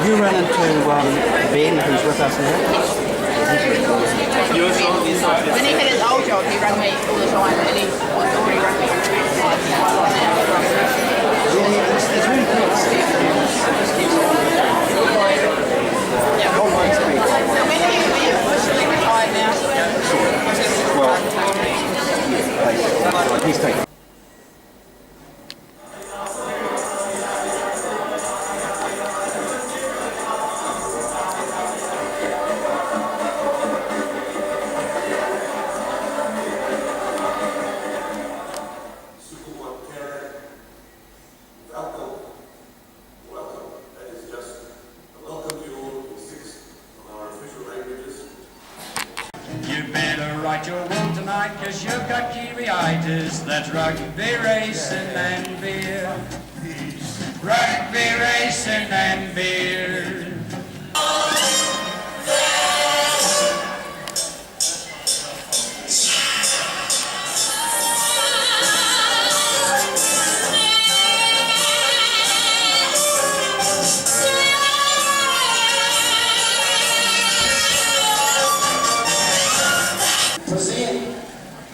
you run into Ben, who's with us now? When he had his old job, he rang me all the time, and he was already rang me. It's really cool. Yeah. When are you officially retired now? Well, he's taking. Write your will tonight, cause you've got Kiriitis. That's rugby, racing and beer. Rugby, racing and beer.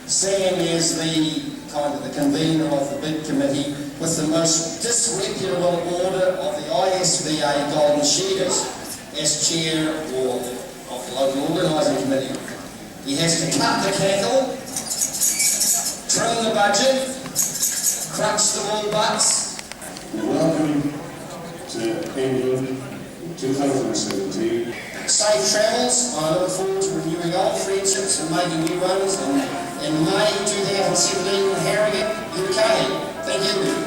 Sam is the convener of the bid committee with the most disreputable order of the ISVA Golden Sheeters as chair of the local organising committee. He has to cut the cattle, trim the budget, crunch the wool butts. Welcome to England in 2017. Safe travels. I look forward to renewing old friendships and making new ones in May 2017 in Harrogate, UK. Thank you.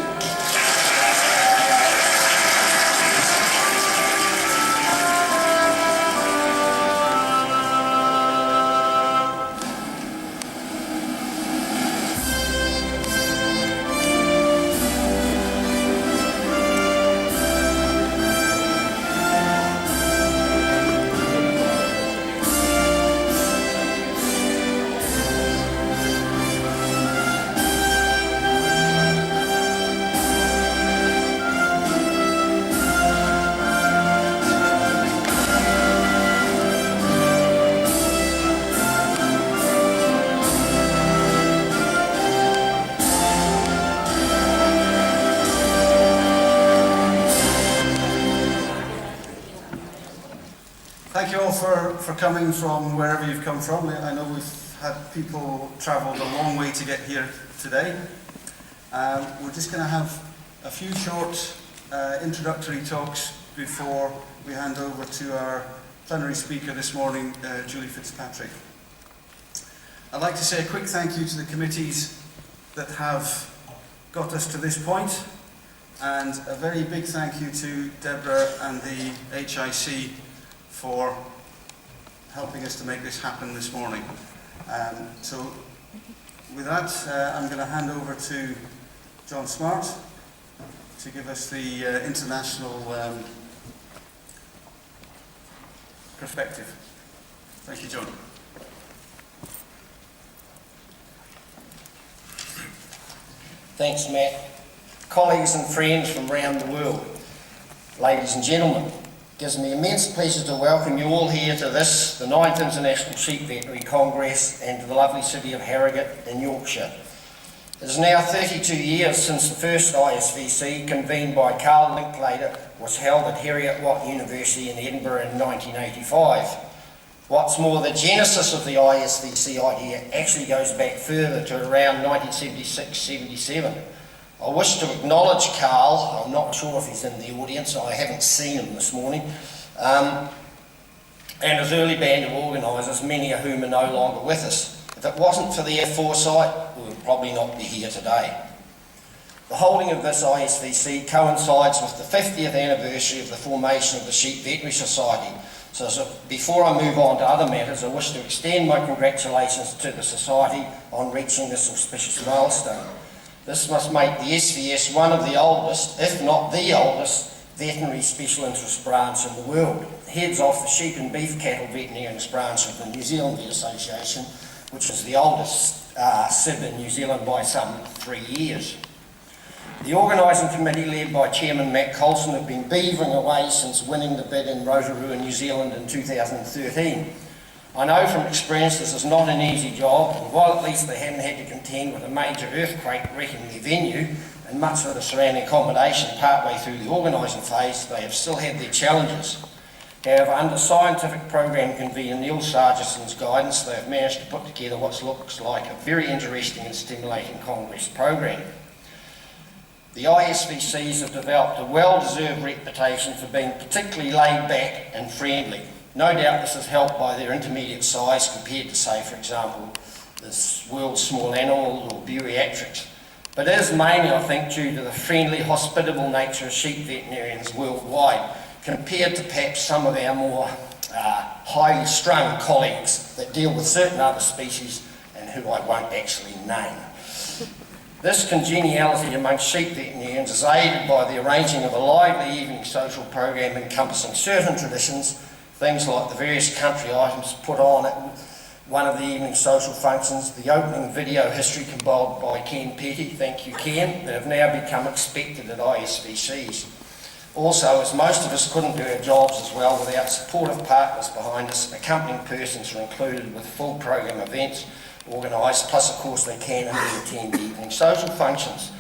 Thank you all for coming from wherever you've come from. I know we've had people travelled a long way to get here today. We're just going to have a few short introductory talks before we hand over to our plenary speaker this morning, Julie Fitzpatrick. I'd like to say a quick thank you to the committees that have got us to this point, and a very big thank you to Deborah and the HIC for helping us to make this happen this morning. So with that, I'm going to hand over to John Smart to give us the international perspective. Thank you, John. Thanks, Matt. Colleagues and friends from around the world, ladies and gentlemen, it gives me immense pleasure to welcome you all here to this, the 9th International Sheep Veterinary Congress, and to the lovely city of Harrogate in Yorkshire. It is now 32 years since the first ISVC, convened by Carl Linklater, was held at Heriot-Watt University in Edinburgh in 1985. What's more, the genesis of the ISVC idea actually goes back further to around 1976-77. I wish to acknowledge Carl. I'm not sure if he's in the audience, I haven't seen him this morning, and his early band of organisers, many of whom are no longer with us. If it wasn't for their foresight, we would probably not be here today. The holding of this ISVC coincides with the 50th anniversary of the formation of the Sheep Veterinary Society. So before I move on to other matters, I wish to extend my congratulations to the Society on reaching this auspicious milestone. This must make the SVS one of the oldest, if not the oldest, veterinary special interest branch in the world. It heads off the sheep and beef cattle veterinarians branch of the New Zealand Vet Association, which is the oldest SIB in New Zealand by some 3 years. The organising committee, led by Chairman Matt Colson, have been beavering away since winning the bid in Rotorua, New Zealand in 2013. I know from experience this is not an easy job, and while at least they haven't had to contend with a major earthquake wrecking their venue and much of the surrounding accommodation partway through the organising phase, they have still had their challenges. However, under scientific program convener Neil Sargison's guidance, they have managed to put together what looks like a very interesting and stimulating Congress program. The ISVCs have developed a well-deserved reputation for being particularly laid back and friendly. No doubt this is helped by their intermediate size compared to, say, for example, the world's small animals or bariatrics. But it is mainly, I think, due to the friendly, hospitable nature of sheep veterinarians worldwide, compared to perhaps some of our more highly strung colleagues that deal with certain other species and who I won't actually name. This congeniality amongst sheep veterinarians is aided by the arranging of a lively evening social program encompassing certain traditions, things like the various country items put on at one of the evening social functions, the opening video history compiled by Ken Petty, thank you Ken, that have now become expected at ISVCs. Also, as most of us couldn't do our jobs as well without supportive partners behind us, accompanying persons are included with full program events organised, plus of course they can and attend the evening social functions.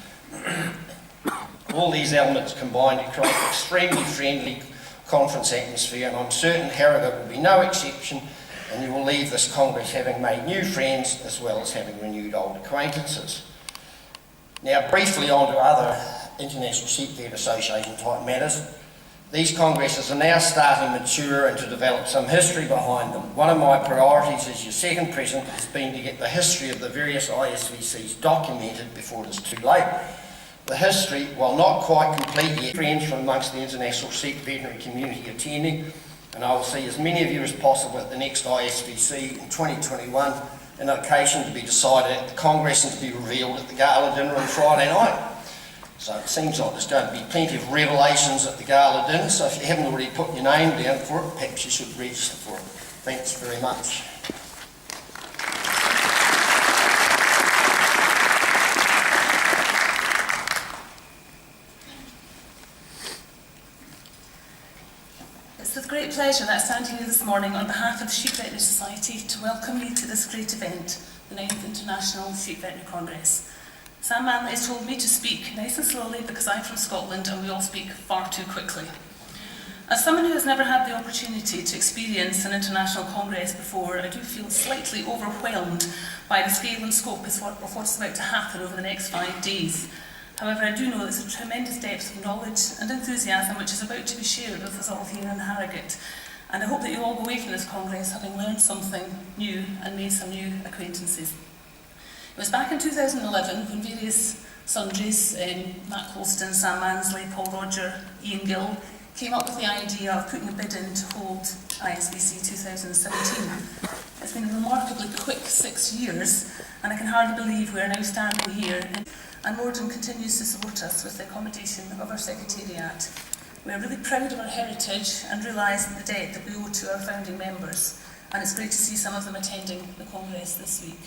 All these elements combine to create an extremely friendly conference atmosphere, and I'm certain Harrogate will be no exception, and you will leave this Congress having made new friends as well as having renewed old acquaintances. Now briefly on to other International Sheep Vet Association type matters. These congresses are now starting to mature and to develop some history behind them. One of my priorities as your second president has been to get the history of the various ISVCs documented before it is too late. The history, while not quite complete yet, friends from amongst the international sheep veterinary community attending, and I will see as many of you as possible at the next ISVC in 2021, an occasion to be decided at the Congress and to be revealed at the gala dinner on Friday night. So it seems like there's going to be plenty of revelations at the gala dinner, so if you haven't already put your name down for it, perhaps you should register for it. Thanks very much. It's with great pleasure that I stand here this morning on behalf of the Sheep Veterinary Society to welcome you to this great event, the 9th International Sheep Veterinary Congress. Sam Manley has told me to speak nice and slowly because I'm from Scotland and we all speak far too quickly. As someone who has never had the opportunity to experience an international congress before, I do feel slightly overwhelmed by the scale and scope of what's about to happen over the next 5 days. However, I do know there's a tremendous depth of knowledge and enthusiasm which is about to be shared with us all here in Harrogate. And I hope that you all go away from this congress having learned something new and made some new acquaintances. It was back in 2011 when various sundries, Matt Colston, Sam Mansley, Paul Roger, Ian Gill, came up with the idea of putting a bid in to hold ISVC 2017. It's been a remarkably quick 6 years, and I can hardly believe we are now standing here, and Morden continues to support us with the accommodation of our Secretariat. We are really proud of our heritage and realise the debt that we owe to our founding members, and it's great to see some of them attending the Congress this week.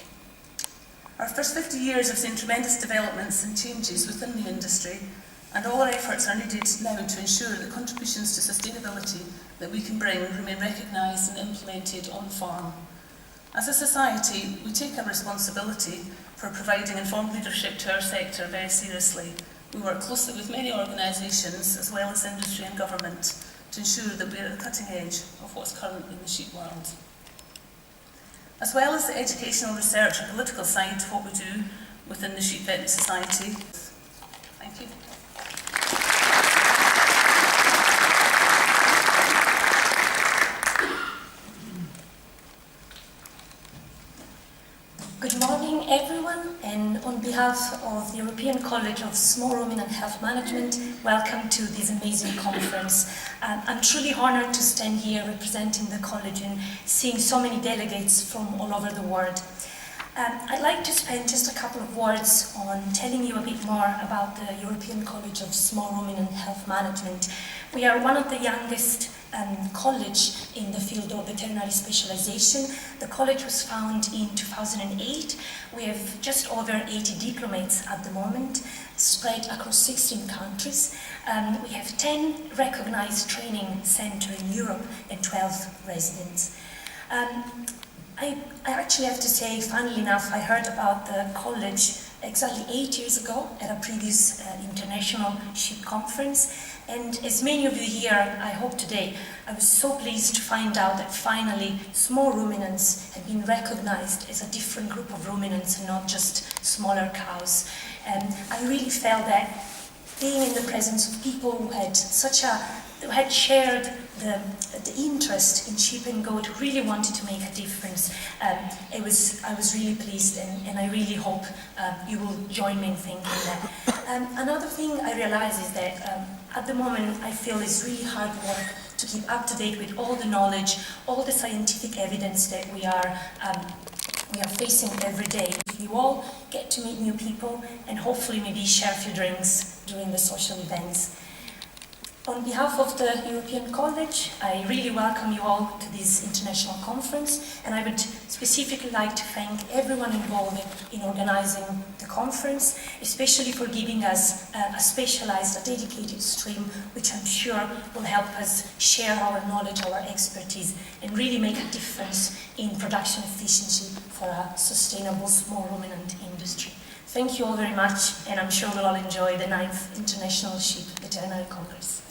Our first 50 years have seen tremendous developments and changes within the industry, and all our efforts are needed now to ensure that contributions to sustainability that we can bring remain recognised and implemented on farm. As a society, we take our responsibility for providing informed leadership to our sector very seriously. We work closely with many organisations, as well as industry and government, to ensure that we are at the cutting edge of what's current in the sheep world. As well as the educational, research and political side of what we do within the Sheep Veterinary Society. Thank you. Good morning everyone, and on behalf of the European College of Small Ruminant Health Management, welcome to this amazing conference. I'm truly honoured to stand here representing the college and seeing so many delegates from all over the world. I'd like to spend just a couple of words on telling you a bit more about the European College of Small Ruminant Health Management. We are one of the youngest college in the field of veterinary specialization. The college was founded in 2008. We have just over 80 diplomates at the moment, spread across 16 countries. We have 10 recognised training centres in Europe and 12 residents. I actually have to say, funnily enough, I heard about the college exactly 8 years ago at a previous international sheep conference. And as many of you here, I hope today, I was so pleased to find out that finally small ruminants have been recognised as a different group of ruminants and not just smaller cows. I really felt that being in the presence of people who had who had shared the interest in sheep and goat, who really wanted to make a difference, I was really pleased, and I really hope you will join me in thinking that. Another thing I realise is that at the moment I feel it's really hard work to keep up to date with all the knowledge, all the scientific evidence that we are facing every day. You all get to meet new people and hopefully maybe share a few drinks during the social events. On behalf of the European College, I really welcome you all to this international conference, and I would specifically like to thank everyone involved in organising the conference, especially for giving us a specialised, a dedicated stream, which I'm sure will help us share our knowledge, our expertise, and really make a difference in production efficiency for a sustainable small ruminant industry. Thank you all very much, and I'm sure we'll all enjoy the 9th International Sheep Veterinary Congress.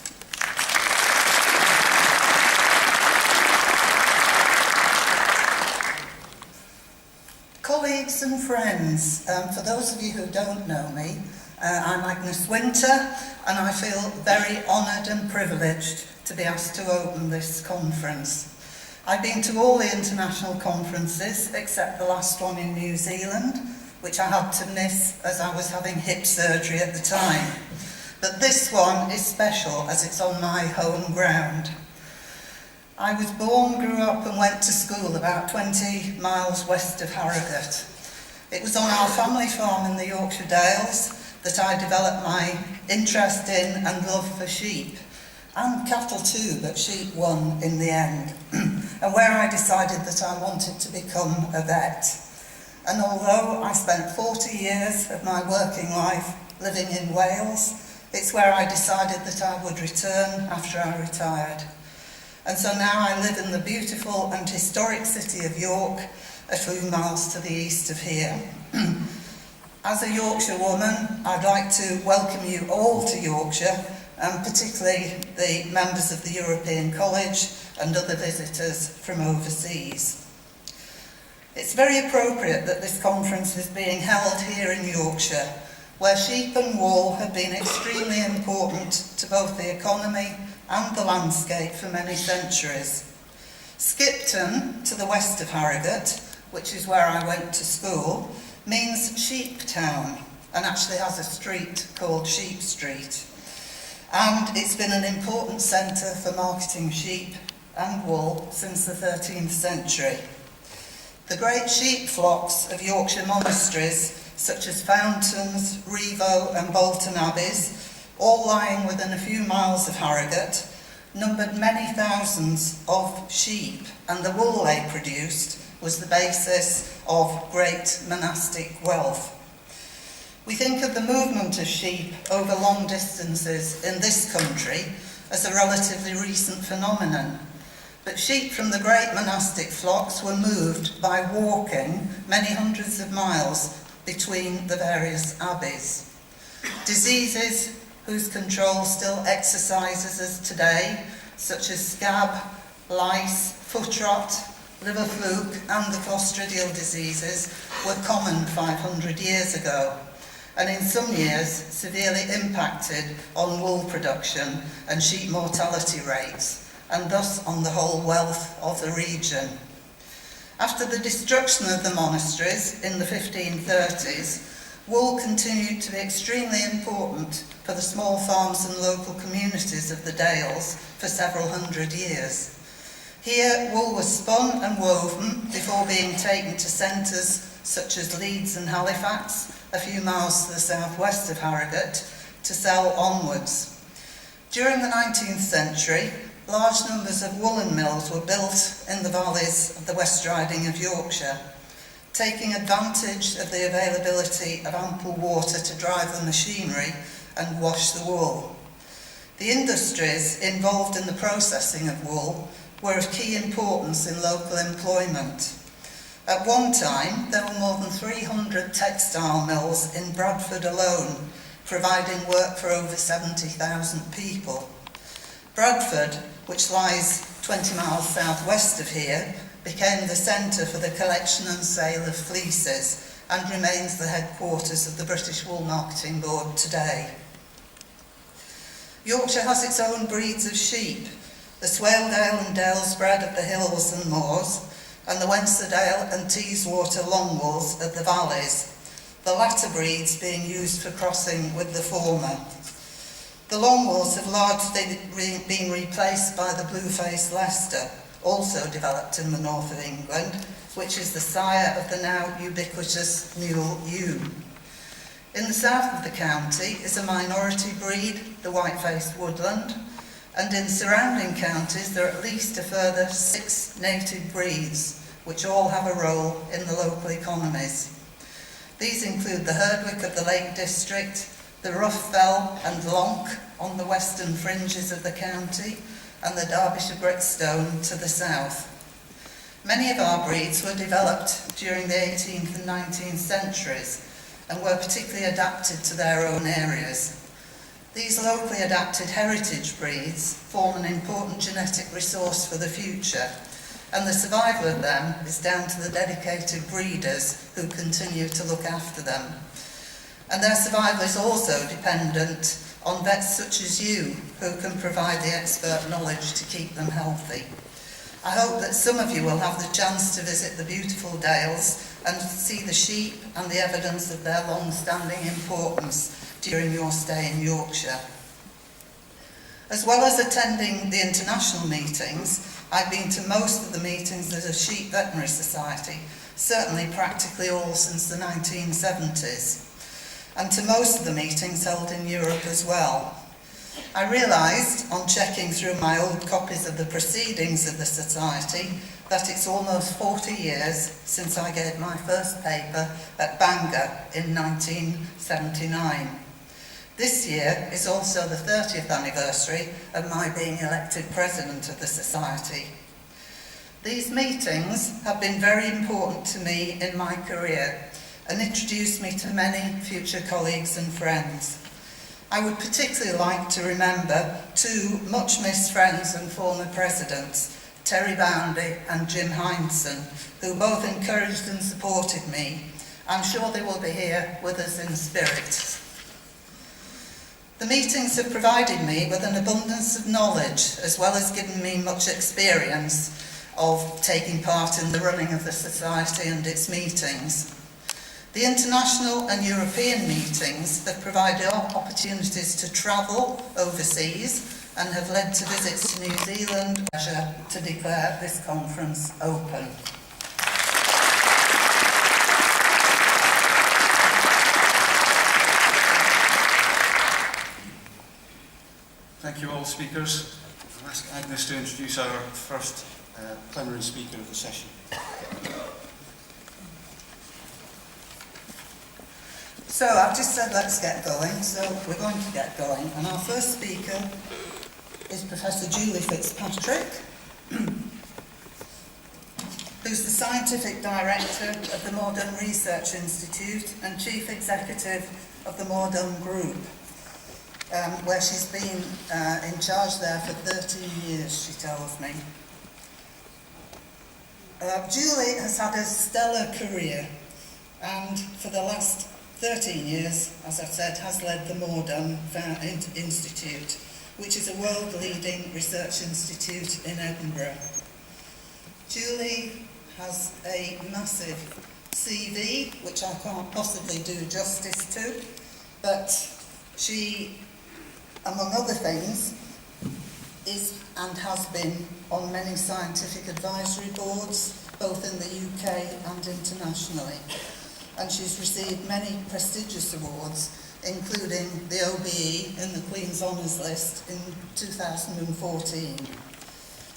Colleagues and friends, for those of you who don't know me, I'm Agnes Winter, and I feel very honoured and privileged to be asked to open this conference. I've been to all the international conferences except the last one in New Zealand, which I had to miss as I was having hip surgery at the time. But this one is special as it's on my home ground. I was born, grew up and went to school about 20 miles west of Harrogate. It was on our family farm in the Yorkshire Dales that I developed my interest in and love for sheep, and cattle too, but sheep won in the end, and where I decided that I wanted to become a vet. And although I spent 40 years of my working life living in Wales, it's where I decided that I would return after I retired. And so now I live in the beautiful and historic city of York, a few miles to the east of here. As a Yorkshire woman, I'd like to welcome you all to Yorkshire, and particularly the members of the European College and other visitors from overseas. It's very appropriate that this conference is being held here in Yorkshire, where sheep and wool have been extremely important to both the economy and the landscape for many centuries. Skipton, to the west of Harrogate, which is where I went to school, means sheep town, and actually has a street called Sheep Street. And it's been an important centre for marketing sheep and wool since the 13th century. The great sheep flocks of Yorkshire monasteries, such as Fountains, Revo and Bolton Abbeys, all lying within a few miles of Harrogate, numbered many thousands of sheep, and the wool they produced was the basis of great monastic wealth. We think of the movement of sheep over long distances in this country as a relatively recent phenomenon, but sheep from the great monastic flocks were moved by walking many hundreds of miles between the various abbeys. Diseases whose control still exercises us today, such as scab, lice, foot rot, liver fluke and the clostridial diseases, were common 500 years ago, and in some years severely impacted on wool production and sheep mortality rates, and thus on the whole wealth of the region. After the destruction of the monasteries in the 1530s, wool continued to be extremely important for the small farms and local communities of the Dales for several hundred years. Here, wool was spun and woven before being taken to centres such as Leeds and Halifax, a few miles to the southwest of Harrogate, to sell onwards. During the 19th century, large numbers of woolen mills were built in the valleys of the West Riding of Yorkshire. taking advantage of the availability of ample water to drive the machinery and wash the wool. The industries involved in the processing of wool were of key importance in local employment. At one time, there were more than 300 textile mills in Bradford alone, providing work for over 70,000 people. Bradford, which lies 20 miles southwest of here, became the centre for the collection and sale of fleeces and remains the headquarters of the British Wool Marketing Board today. Yorkshire has its own breeds of sheep, the Swaledale and Dalesbred of the hills and moors, and the Wensleydale and Teeswater Longwools of the valleys, the latter breeds being used for crossing with the former. The Longwools have largely been replaced by the blue-faced Leicester, also developed in the north of England, which is the sire of the now ubiquitous Mule Ewe. In the south of the county is a minority breed, the white-faced Woodland, and in surrounding counties there are at least a further 6 native breeds, which all have a role in the local economies. These include the Herdwick of the Lake District, the Ruffbell and Lonk on the western fringes of the county, and the Derbyshire Brickstone to the south. Many of our breeds were developed during the 18th and 19th centuries and were particularly adapted to their own areas. These locally adapted heritage breeds form an important genetic resource for the future, and the survival of them is down to the dedicated breeders who continue to look after them. And their survival is also dependent on vets such as you, who can provide the expert knowledge to keep them healthy. I hope that some of you will have the chance to visit the beautiful dales and see the sheep and the evidence of their long-standing importance during your stay in Yorkshire. As well as attending the international meetings, I've been to most of the meetings of the Sheep Veterinary Society, certainly practically all since the 1970s. And to most of the meetings held in Europe as well. I realised, on checking through my old copies of the proceedings of the Society, that it's almost 40 years since I gave my first paper at Bangor in 1979. This year is also the 30th anniversary of my being elected President of the Society. These meetings have been very important to me in my career, and introduced me to many future colleagues and friends. I would particularly like to remember 2 much-missed friends and former presidents, Terry Boundy and Jim Hindson, who both encouraged and supported me. I'm sure they will be here with us in spirit. The meetings have provided me with an abundance of knowledge, as well as given me much experience of taking part in the running of the Society and its meetings. The international and European meetings have provided opportunities to travel overseas and have led to visits to New Zealand. Pleasure to declare this conference open. Thank you all speakers. I'll ask Agnes to introduce our first plenary speaker of the session. So I've just said let's get going, so we're going to get going. And our first speaker is Professor Julie Fitzpatrick, who's the Scientific Director of the Modern Research Institute and Chief Executive of the Modern Group, where she's been in charge there for 13 years, she tells me. Julie has had a stellar career, and for the last 13 years, as I've said, has led the Modern Institute, which is a world-leading research institute in Edinburgh. Julie has a massive CV, which I can't possibly do justice to, but she, among other things, is and has been on many scientific advisory boards, both in the UK and internationally. And she's received many prestigious awards, including the OBE in the Queen's Honours List in 2014.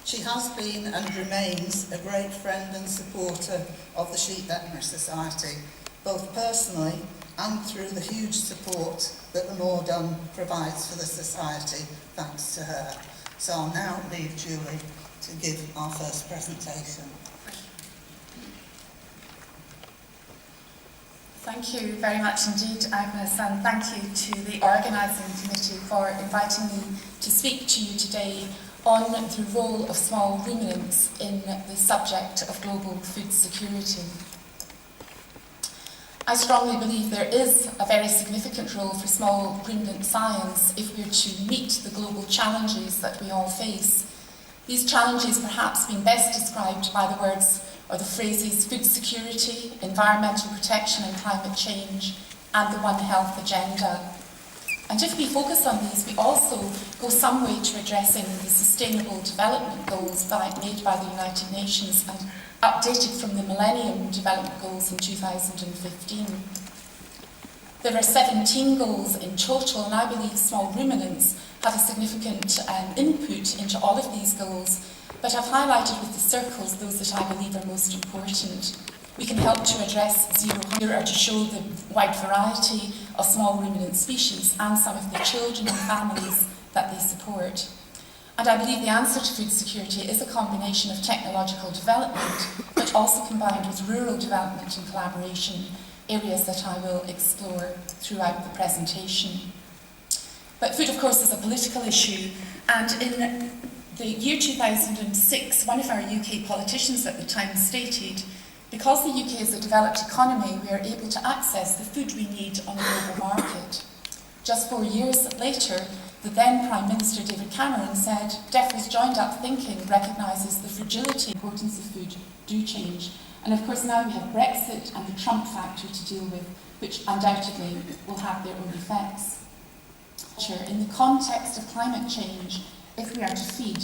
She has been and remains a great friend and supporter of the Sheep Veterinary Society, both personally and through the huge support that the More Done provides for the Society, thanks to her. So I'll now leave Julie to give our first presentation. Thank you very much indeed, Agnes, and thank you to the organising committee for inviting me to speak to you today on the role of small ruminants in the subject of global food security. I strongly believe there is a very significant role for small ruminant science if we are to meet the global challenges that we all face. These challenges perhaps being best described by the words or the phrases food security, environmental protection and climate change, and the One Health agenda. And if we focus on these, we also go some way to addressing the Sustainable Development Goals made by the United Nations and updated from the Millennium Development Goals in 2015. There are 17 goals in total, and I believe small ruminants have a significant input into all of these goals, but I've highlighted with the circles those that I believe are most important. We can help to address zero hunger or to show the wide variety of small ruminant species and some of the children and families that they support. And I believe the answer to food security is a combination of technological development, but also combined with rural development and collaboration, areas that I will explore throughout the presentation. But food, of course, is a political issue, and in the year 2006, one of our UK politicians at the time stated, because the UK is a developed economy, we are able to access the food we need on the global market. Just 4 years later, the then Prime Minister David Cameron said, DEFRA's joined up thinking recognises the fragility and importance of food do change. And of course now we have Brexit and the Trump factor to deal with, which undoubtedly will have their own effects. In the context of climate change, if we are to feed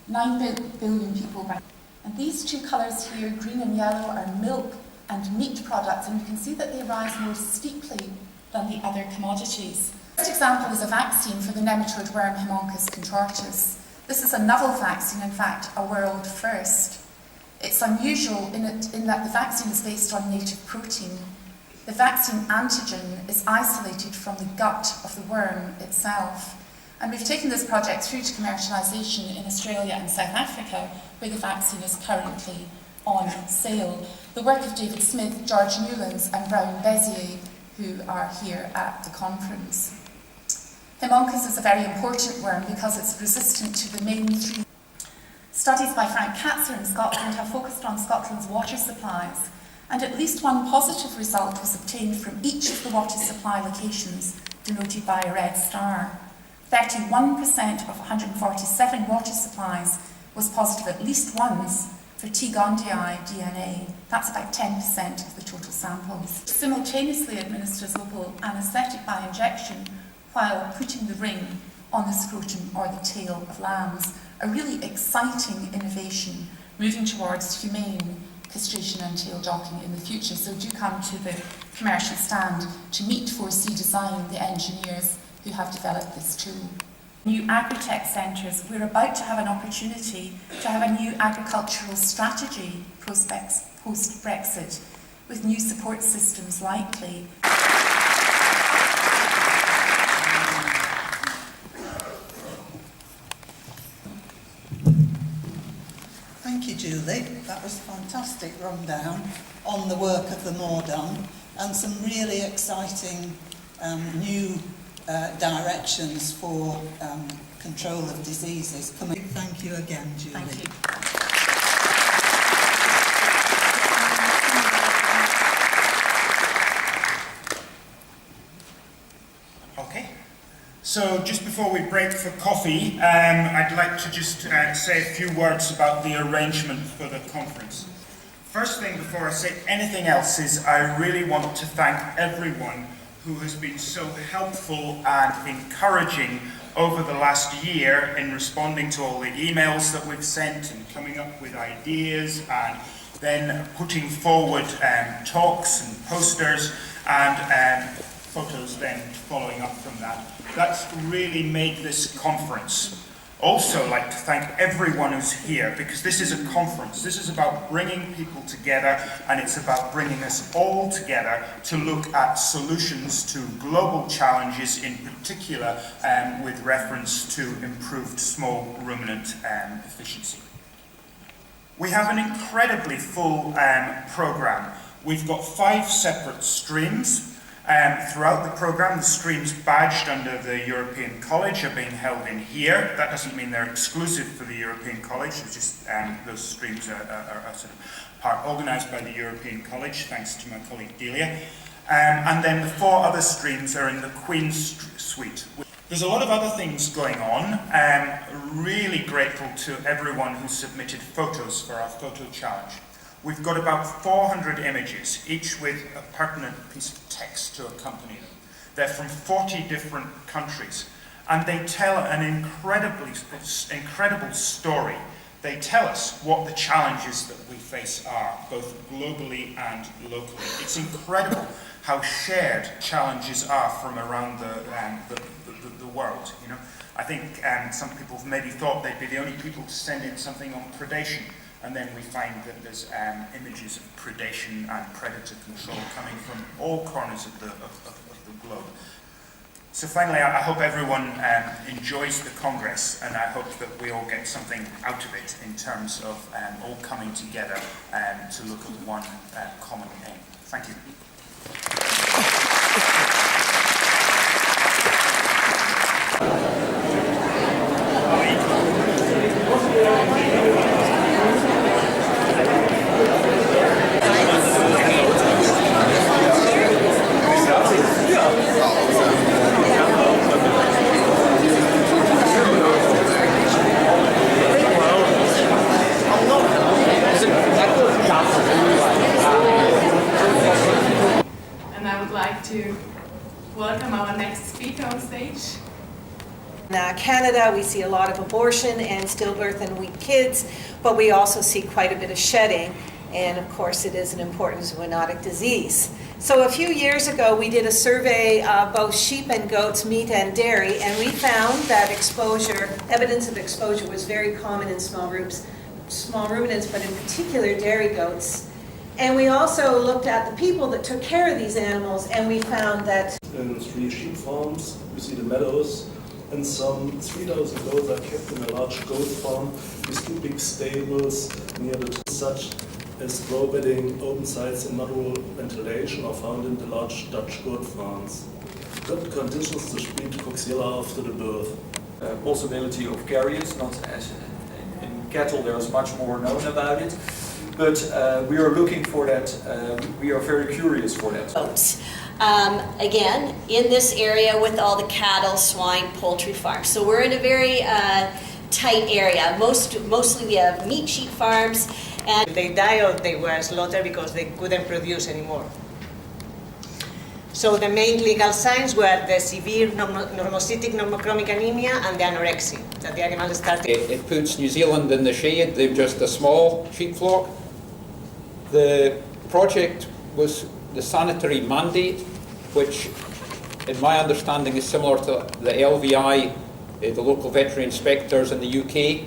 9 billion people by... And these two colours here, green and yellow, are milk and meat products, and you can see that they rise more steeply than the other commodities. The first example is a vaccine for the nematode worm Haemonchus contortus. This is a novel vaccine, in fact, a world first. It's unusual in that the vaccine is based on native protein. The vaccine antigen is isolated from the gut of the worm itself. And we've taken this project through to commercialisation in Australia and South Africa, where the vaccine is currently on sale. The work of David Smith, George Newlands and Brown Bezier, who are here at the conference. Haemonchus is a very important worm because it's resistant to the main three. Studies by Frank Katzer in Scotland have focused on Scotland's water supplies, and at least one positive result was obtained from each of the water supply locations, denoted by a red star. 31% of 147 water supplies was positive at least once for T. gondii DNA. That's about 10% of the total samples. Simultaneously administers local anaesthetic by injection while putting the ring on the scrotum or the tail of lambs. A really exciting innovation moving towards humane castration and tail docking in the future. So do come to the commercial stand to meet 4C Design, the engineers who have developed this tool. New agri-tech centres. We're about to have an opportunity to have a new agricultural strategy post-Brexit, with new support systems likely. Thank you, Julie. That was a fantastic rundown on the work of the More Done and some really exciting new directions for control of diseases. Thank you again, Julie. Thank you. Okay. So just before we break for coffee, I'd like to just say a few words about the arrangement for the conference. First thing before I say anything else is I really want to thank everyone who has been so helpful and encouraging over the last year in responding to all the emails that we've sent and coming up with ideas and then putting forward talks and posters and photos then following up from that. That's really made this conference Also like to thank everyone who's here, because this is a conference. This is about bringing people together, and it's about bringing us all together to look at solutions to global challenges, in particular with reference to improved small ruminant efficiency. We have an incredibly full programme. We've got 5 separate streams. Throughout the programme, the streams badged under the European College are being held in here. That doesn't mean they're exclusive for the European College, it's just those streams are sort of part organised by the European College, thanks to my colleague Delia. And then the 4 other streams are in the Queen's Suite. There's a lot of other things going on. Really grateful to everyone who submitted photos for our photo challenge. We've got about 400 images, each with a pertinent piece of text to accompany them. They're from 40 different countries, and they tell an incredible story. They tell us what the challenges that we face are, both globally and locally. It's incredible how shared challenges are from around the world. You know, I think some people have maybe thought they'd be the only people to send in something on predation. And then we find that there's images of predation and predator control coming from all corners of the globe. So finally, I hope everyone enjoys the Congress, and I hope that we all get something out of it in terms of all coming together to look at one common aim. Thank you. To welcome our next speaker on stage. In Canada, we see a lot of abortion and stillbirth and weak kids, but we also see quite a bit of shedding, and of course it is an important zoonotic disease. So a few years ago we did a survey of both sheep and goats, meat and dairy, and we found that evidence of exposure was very common in small ruminants, but in particular dairy goats. And we also looked at the people that took care of these animals, and we found that in 3 sheep farms, we see the meadows, and some 3,000 goats are kept in a large goat farm with 2 big stables near the such as row bedding, open sites and natural ventilation are found in the large Dutch goat farms. Good conditions to treat coxiella after the birth. Possibility of carriers, not as in cattle, there's much more known about it. But we are looking for that, we are very curious for that. Again, in this area with all the cattle, swine, poultry farms. So we're in a very tight area. Mostly we have meat sheep farms. And they died or they were slaughtered because they couldn't produce anymore. So the main clinical signs were the severe normocytic normochromic anemia and the anorexia that the animal started. It puts New Zealand in the shade. They've just a small sheep flock. The project was the sanitary mandate, which in my understanding is similar to the LVI, the local veterinary inspectors in the UK.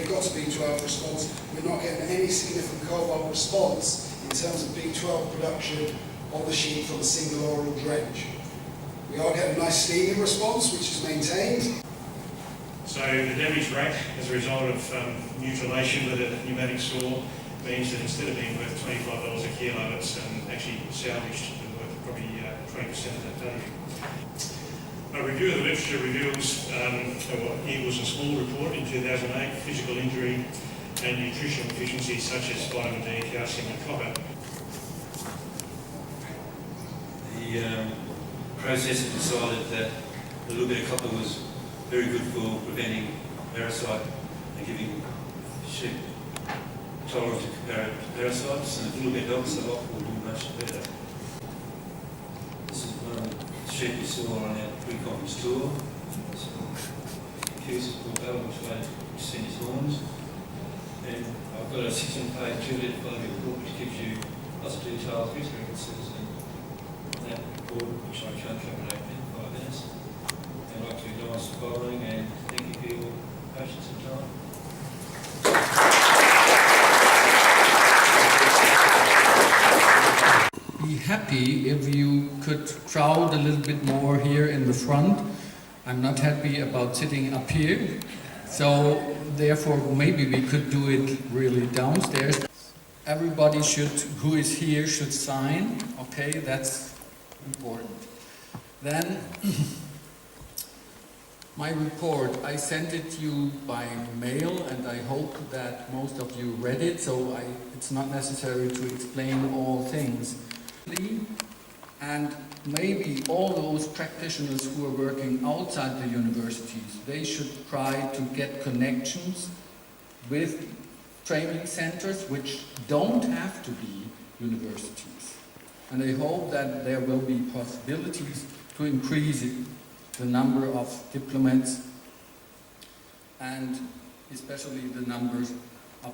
they've got a B12 response. We're not getting any significant cobalt response in terms of B12 production on the sheep from a single oral drench. We are getting a nice steaming response, which is maintained. So the damage rate as a result of mutilation with a pneumatic saw means that instead of being worth $25 a kilo, it's actually salvaged and worth probably 20% of that value. A review of the literature reveals Eagles and Small report in 2008, physical injury and nutritional deficiencies such as vitamin D, calcium and copper. The processor decided that a little bit of copper was very good for preventing parasite and giving sheep tolerant to parasites, and a little bit of oxalate will do much better. This is one of the sheep you saw on our pre-conference tour. It's accused of battle which sent his horns. And I've got a 16-page Juliet folio report which gives you lots of detailed history references and that report, which I can't cover in 5 minutes. I'd like to acknowledge the following and thank you for your patience and time. Be happy if you could crowd a little bit more here in the front. I'm not happy about sitting up here, so therefore maybe we could do it really downstairs. Everybody who is here should sign, okay, that's important. Then my report, I sent it to you by mail and I hope that most of you read it, so it's not necessary to explain all things. And maybe all those practitioners who are working outside the universities, they should try to get connections with training centers which don't have to be universities. And I hope that there will be possibilities to increase the number of diplomats and especially the numbers of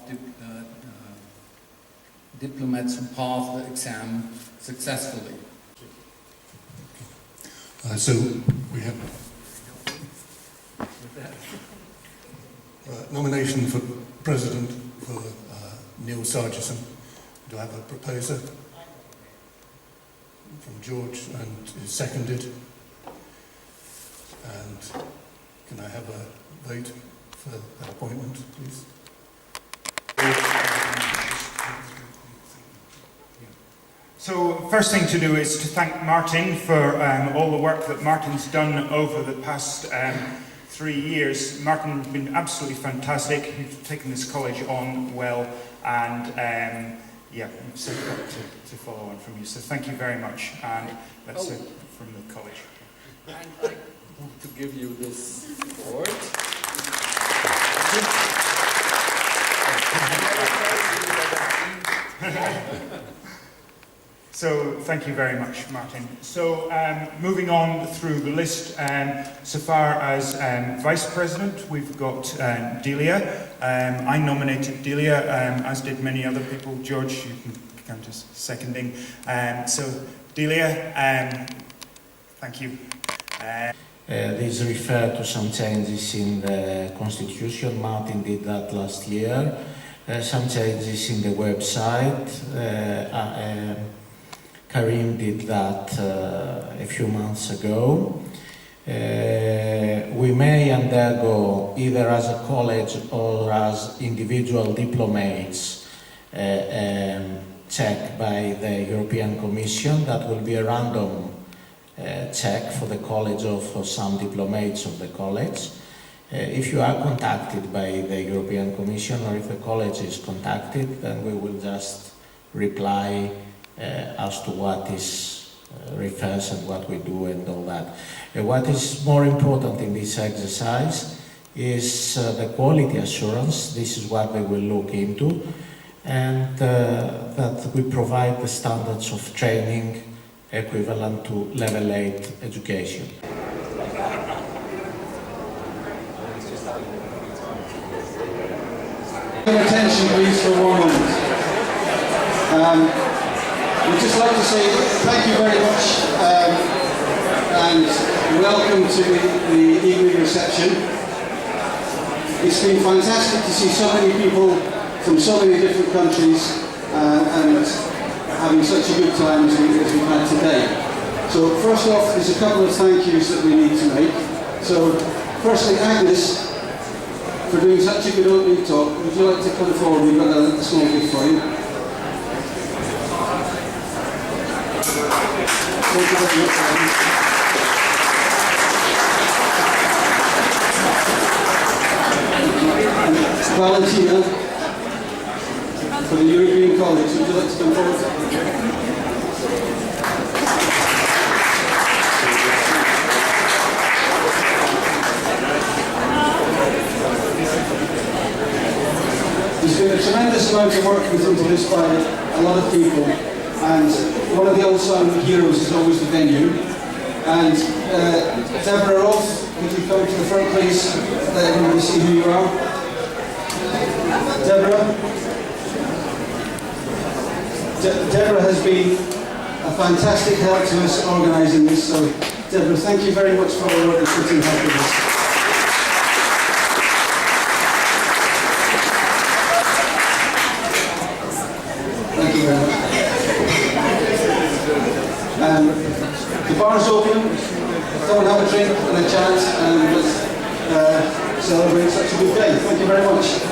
diplomats who pass the exam successfully. So we have nomination for President for Neil Sargison. Do I have a proposer? From George, and is seconded. And can I have a vote for that appointment, please? So first thing to do is to thank Martin for all the work that Martin's done over the past 3 years. Martin's been absolutely fantastic. He's taken this college on well, and yeah, we've set it up to follow on from you. So thank you very much, and that's it from the college. And I want to give you this award. So thank you very much, Martin. So moving on through the list, so far as Vice President, we've got Delia. I nominated Delia, as did many other people. George, you can count as seconding. So Delia, thank you. These refer to some changes in the Constitution. Martin did that last year. Some changes in the website. Karim did that a few months ago. We may undergo, either as a college or as individual diplomates, check by the European Commission. That will be a random check for the college or for some diplomates of the college. If you are contacted by the European Commission, or if the college is contacted, then we will just reply as to what is refers and what we do and all that. What is more important in this exercise is the quality assurance. This is what we will look into, and that we provide the standards of training equivalent to level 8 education. Your attention please for 1 moment. We'd just like to say thank you very much and welcome to the evening reception. It's been fantastic to see so many people from so many different countries and having such a good time as we've had today. So first off, there's a couple of thank yous that we need to make. So firstly, Agnes, for doing such a good opening talk. Would you like to come forward? We've got a small gift for you. Thank you very much. Valentina, for the European College, would you like to come forward? There's been a tremendous amount of work put into this by a lot of people, and one of the unsung heroes is always the venue. And Deborah Roth, could you come to the front please, let everybody see who you are. Deborah? Deborah has been a fantastic help to us organising this, so Deborah, thank you very much for all the work that you've helped with us. Thank you very much. The bar is open. Come and have a drink and a chat, and let's celebrate such a good day. Thank you very much.